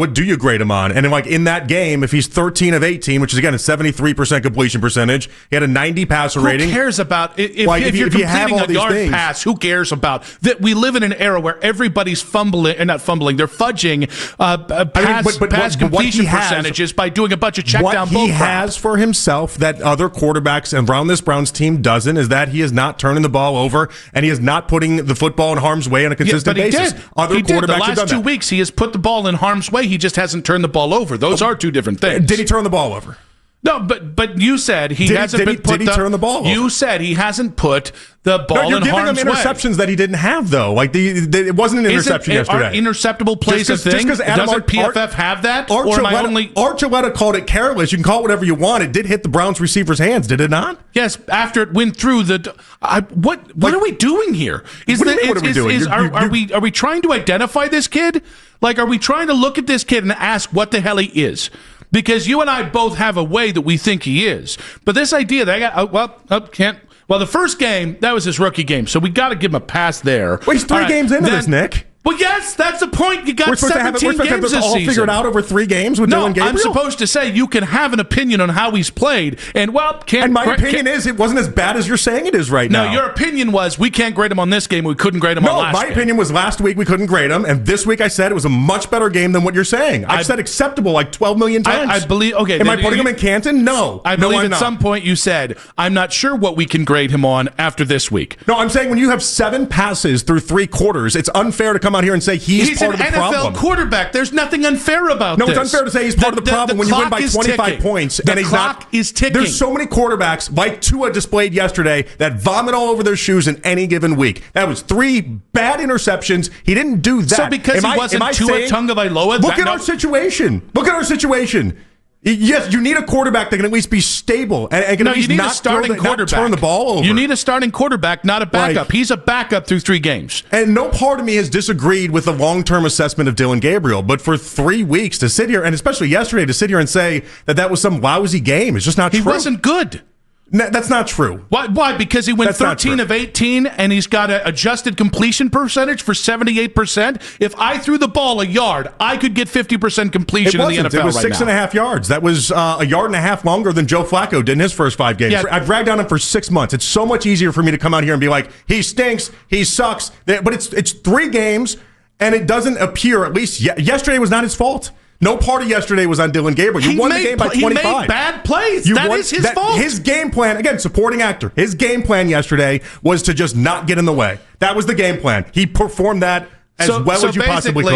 what do you grade him on? And in that game, if he's 13 of 18, which is again a 73% completion percentage, he had a 90 passer rating. Who cares about if you're completing a yard pass? Who cares about that? We live in an era where everybody's fumbling, and not fumbling, they're fudging pass completion percentages by doing a bunch of check down. What he has for himself that other quarterbacks around this Browns team doesn't is that he is not turning the ball over and he is not putting the football in harm's way on a consistent basis. Other quarterbacks have done that. The last 2 weeks, he has put the ball in harm's way. He just hasn't turned the ball over. Those are two different things. Did he turn the ball over? No, but you said he hasn't put Did he turn the ball over? You said he hasn't put the ball in harm's way. You're giving him interceptions that he didn't have, though. it wasn't an interception yesterday. Are interceptable plays a thing? Doesn't PFF have that? Archuleta called it careless. You can call it whatever you want. It did hit the Browns receiver's hands, did it not? Yes, after it went through the. What are we doing here? Are we trying to identify this kid? Are we trying to look at this kid and ask what the hell he is? Because you and I both have a way that we think he is. But this idea that the first game, that was his rookie game, so we got to give him a pass there. Well, he's three games into this, Nick. Well, yes, that's the point. You got 17 games this all season. Figured out over 3 games with Dillon Gabriel? I'm supposed to say you can have an opinion on how he's played, and my opinion is it wasn't as bad as you're saying it is right now. No, your opinion was we can't grade him on this game. We couldn't grade him on last game. No, my opinion was last week we couldn't grade him, and this week I said it was a much better game than what you're saying. I've said acceptable 12 million times. I believe. Okay, am I putting him in Canton? No, I believe at some point you said I'm not sure what we can grade him on after this week. No, I'm saying when you have 7 passes through 3 quarters, it's unfair to come out here and say he's part of the problem. NFL quarterback. There's nothing unfair about this. No, it's unfair to say he's part of the problem when you win by 25 points. The clock is ticking. There's so many quarterbacks like Tua displayed yesterday that vomit all over their shoes in any given week. That was 3 bad interceptions. He didn't do that. So because he wasn't Tua Tagovailoa, look at our situation. Look at our situation. Yes, you need a quarterback that can at least be stable and can at least not turn the ball over. You need a starting quarterback, not a backup. He's a backup through 3 games. And no part of me has disagreed with the long-term assessment of Dillon Gabriel, but for 3 weeks to sit here, and especially yesterday, to sit here and say that was some lousy game, it's just not true. He wasn't good. No, that's not true. Why? Because he went 13 of 18 and he's got an adjusted completion percentage for 78%. If I threw the ball a yard, I could get 50% completion in the NFL right now. It was 6.5 yards. That was a yard and a half longer than Joe Flacco did in his first 5 games. Yeah. I've dragged on him for 6 months. It's so much easier for me to come out here and be like, he stinks, he sucks. But it's 3 games, and it doesn't appear, at least yesterday was not his fault. No part of yesterday was on Dillon Gabriel. You won the game by 25. He made bad plays. That is his fault. His game plan, again, supporting actor, his game plan yesterday was to just not get in the way. That was the game plan. He performed that as well as you possibly could.